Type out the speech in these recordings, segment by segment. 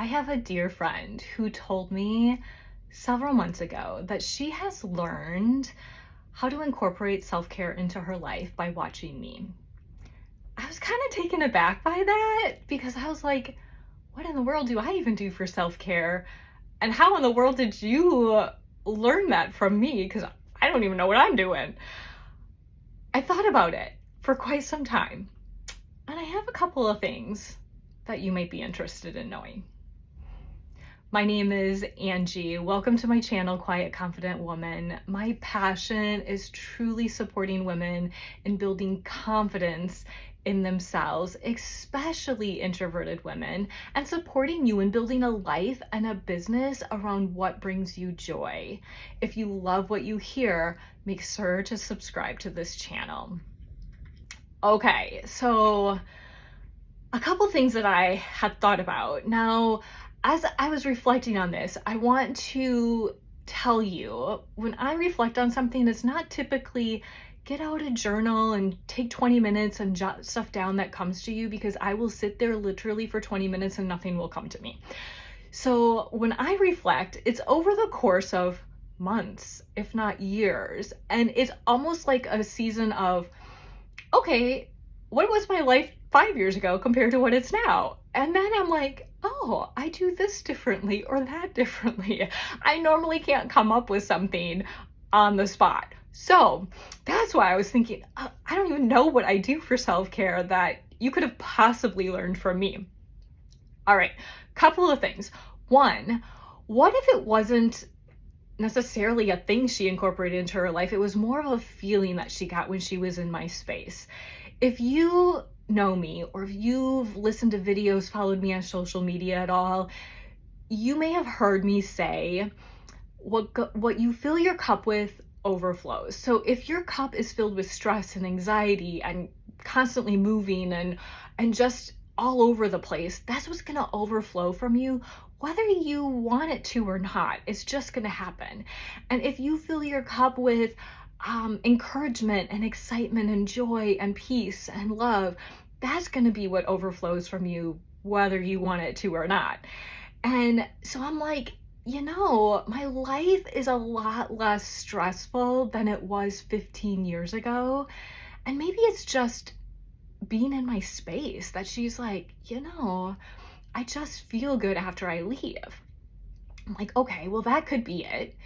I have a dear friend who told me several months ago that she has learned how to incorporate self-care into her life by watching me. I was kind of taken aback by that because I was like, what in the world do I even do for self-care? And how in the world did you learn that from me? Because I don't even know what I'm doing. I thought about it for quite some time, and I have a couple of things that you might be interested in knowing. My name is Angie. Welcome to my channel, Quiet Confident Woman. My passion is truly supporting women in building confidence in themselves, especially introverted women, and supporting you in building a life and a business around what brings you joy. If you love what you hear, make sure to subscribe to this channel. Okay, so a couple things that I had thought about. Now, as I was reflecting on this, I want to tell you, when I reflect on something, it's not typically get out a journal and take 20 minutes and jot stuff down that comes to you, because I will sit there literally for 20 minutes and nothing will come to me. So when I reflect, it's over the course of months, if not years. And it's almost like a season of, okay, what was my life 5 years ago compared to what it's now? And then I'm like, oh, I do this differently or that differently. I normally can't come up with something on the spot. So that's why I was thinking, I don't even know what I do for self-care that you could have possibly learned from me. All right, couple of things. One, what if it wasn't necessarily a thing she incorporated into her life? It was more of a feeling that she got when she was in my space. If you know me, or if you've listened to videos, followed me on social media at all, you may have heard me say, what you fill your cup with overflows. So if your cup is filled with stress and anxiety and constantly moving and just all over the place, that's what's going to overflow from you, whether you want it to or not. It's just going to happen. And if you fill your cup with encouragement and excitement and joy and peace and love, that's going to be what overflows from you, whether you want it to or not. And so I'm like, my life is a lot less stressful than it was 15 years ago. And maybe it's just being in my space that she's like, I just feel good after I leave. I'm like, okay, well, that could be it.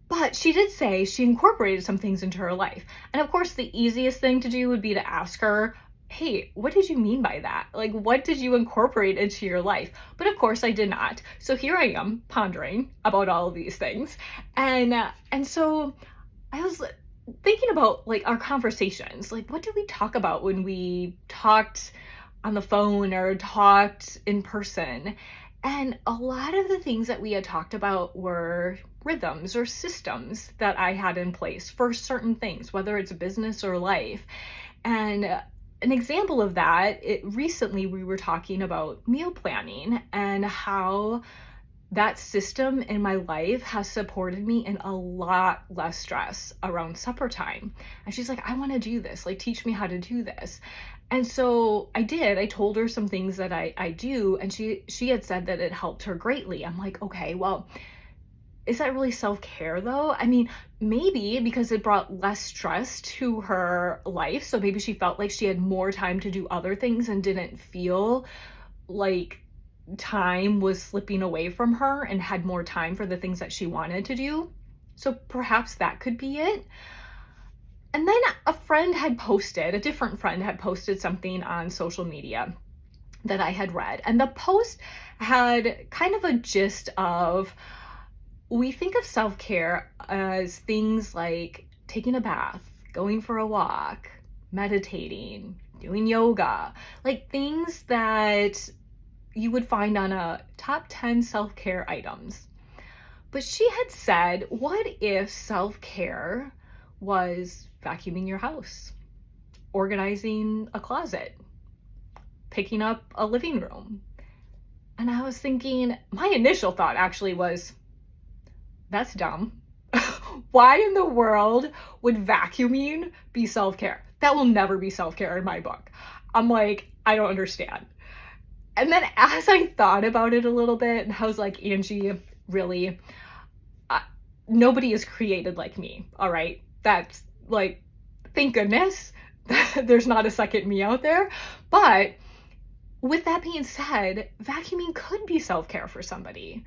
But she did say she incorporated some things into her life. And of course, the easiest thing to do would be to ask her, hey, what did you mean by that? Like, what did you incorporate into your life? But of course I did not. So here I am pondering about all of these things. And so I was thinking about like our conversations, like what did we talk about when we talked on the phone or talked in person? And a lot of the things that we had talked about were rhythms or systems that I had in place for certain things, whether it's business or life. And an example of that, recently we were talking about meal planning and how that system in my life has supported me in a lot less stress around supper time. And she's like, I want to do this, like teach me how to do this. And so I did. I told her some things that I do, and she had said that it helped her greatly. I'm like, okay, well, is that really self-care though? I mean, maybe because it brought less stress to her life. So maybe she felt like she had more time to do other things and didn't feel like time was slipping away from her and had more time for the things that she wanted to do. So perhaps that could be it. And then a different friend had posted something on social media that I had read. And the post had kind of a gist of, we think of self-care as things like taking a bath, going for a walk, meditating, doing yoga, like things that you would find on a top 10 self-care items. But she had said, what if self-care was vacuuming your house, organizing a closet, picking up a living room? And I was thinking, my initial thought actually was, that's dumb. Why in the world would vacuuming be self-care? That will never be self-care in my book. I'm like, I don't understand. And then as I thought about it a little bit, I was like, Angie, really, uh, nobody is created like me. All right. That's like, thank goodness there's not a second me out there. But with that being said, vacuuming could be self-care for somebody.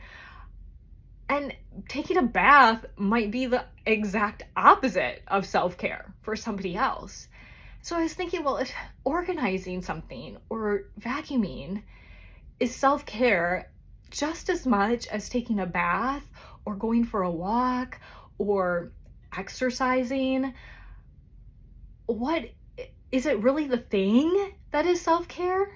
And taking a bath might be the exact opposite of self-care for somebody else. So I was thinking, well, if organizing something or vacuuming is self-care just as much as taking a bath or going for a walk or exercising, what is it really the thing that is self-care?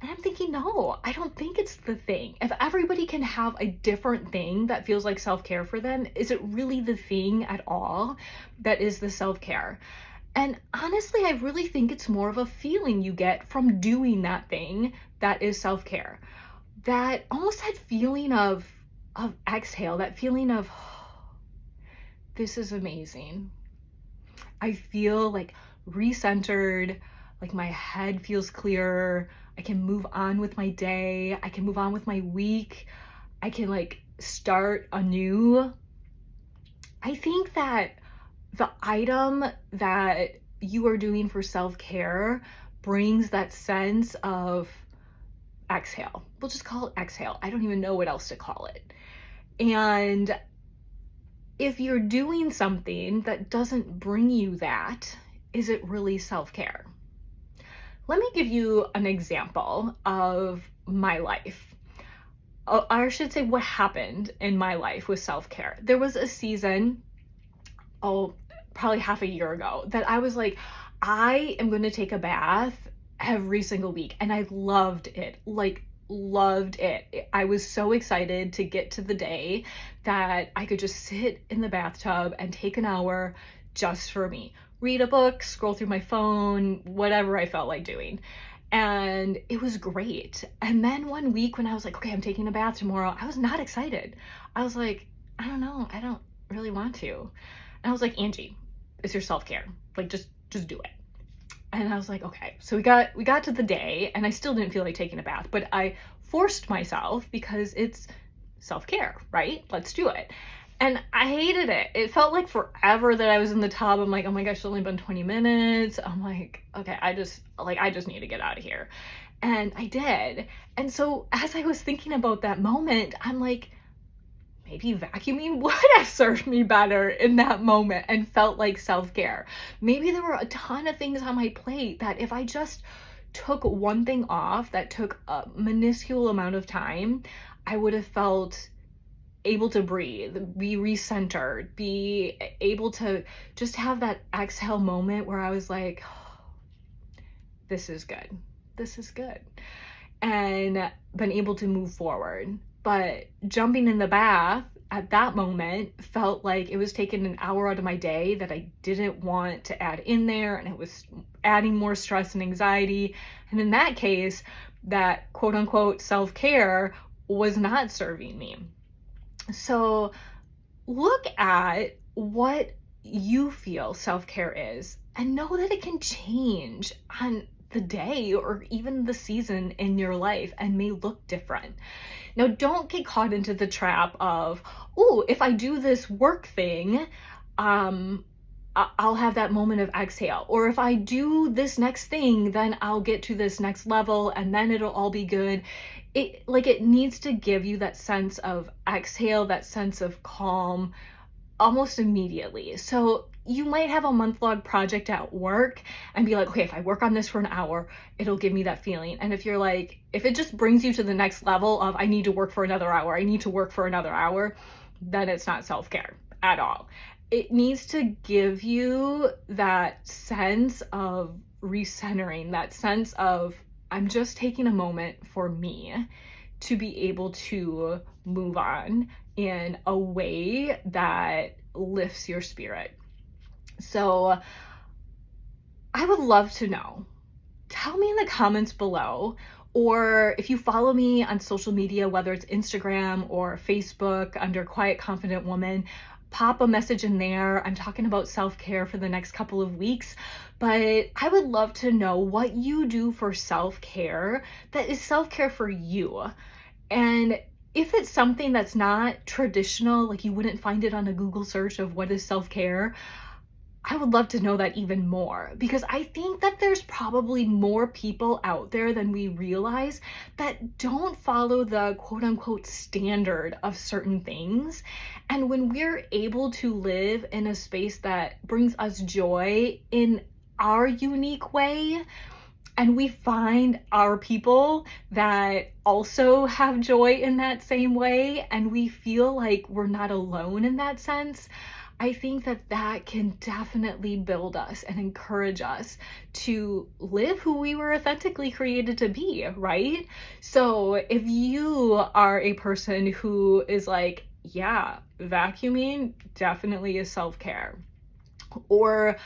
And I'm thinking, no, I don't think it's the thing. If everybody can have a different thing that feels like self-care for them, is it really the thing at all that is the self-care? And honestly, I really think it's more of a feeling you get from doing that thing that is self-care. That almost that feeling of exhale, that feeling of, this is amazing. I feel like recentered, like my head feels clearer. I can move on with my day. I can move on with my week. I can like start anew. I think that the item that you are doing for self-care brings that sense of exhale. We'll just call it exhale. I don't even know what else to call it. And if you're doing something that doesn't bring you that, is it really self-care? Let me give you an example of my life. Or I should say what happened in my life with self-care. There was a season, probably half a year ago, that I was like, I am going to take a bath every single week. And I loved it, like loved it. I was so excited to get to the day that I could just sit in the bathtub and take an hour just for me. Read a book, scroll through my phone, whatever I felt like doing. And it was great. And then one week when I was like, okay, I'm taking a bath tomorrow, I was not excited. I was like, I don't know, I don't really want to. And I was like, Angie, it's your self-care. Like, just do it. And I was like, okay. So we got to the day and I still didn't feel like taking a bath, but I forced myself because it's self-care, right? Let's do it. And I hated it. It felt like forever that I was in the tub. I'm like, oh my gosh, it's only been 20 minutes. I'm like, okay, I just need to get out of here. And I did. And so as I was thinking about that moment, I'm like, maybe vacuuming would have served me better in that moment and felt like self-care. Maybe there were a ton of things on my plate that if I just took one thing off that took a minuscule amount of time, I would have felt able to breathe, be recentered, be able to just have that exhale moment where I was like, oh, this is good. This is good. And been able to move forward. But jumping in the bath at that moment felt like it was taking an hour out of my day that I didn't want to add in there, and it was adding more stress and anxiety. And in that case, that quote unquote self-care was not serving me. So look at what you feel self-care is and know that it can change on the day or even the season in your life and may look different. Now, don't get caught into the trap of, oh, if I do this work thing, I'll have that moment of exhale. Or if I do this next thing, then I'll get to this next level and then it'll all be good. It needs to give you that sense of exhale, that sense of calm almost immediately. So you might have a month-long project at work and be like, okay, if I work on this for an hour, it'll give me that feeling. And if you're like, if it just brings you to the next level of I need to work for another hour, I need to work for another hour, then it's not self-care at all. It needs to give you that sense of recentering, that sense of I'm just taking a moment for me to be able to move on in a way that lifts your spirit. So I would love to know. Tell me in the comments below, or if you follow me on social media, whether it's Instagram or Facebook under Quiet Confident Woman, pop a message in there. I'm talking about self-care for the next couple of weeks, but I would love to know what you do for self-care that is self-care for you. And if it's something that's not traditional, like you wouldn't find it on a Google search of what is self-care, I would love to know that even more, because I think that there's probably more people out there than we realize that don't follow the quote unquote standard of certain things. And when we're able to live in a space that brings us joy in our unique way, and we find our people that also have joy in that same way, and we feel like we're not alone in that sense, I think that that can definitely build us and encourage us to live who we were authentically created to be, right? So if you are a person who is like, yeah, vacuuming definitely is self-care, or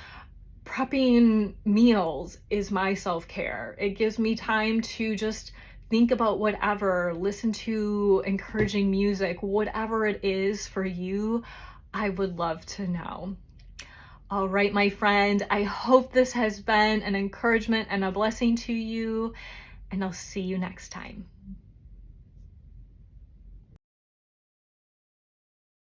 prepping meals is my self-care. It gives me time to just think about whatever, listen to encouraging music, whatever it is for you, I would love to know. All right, my friend, I hope this has been an encouragement and a blessing to you, and I'll see you next time.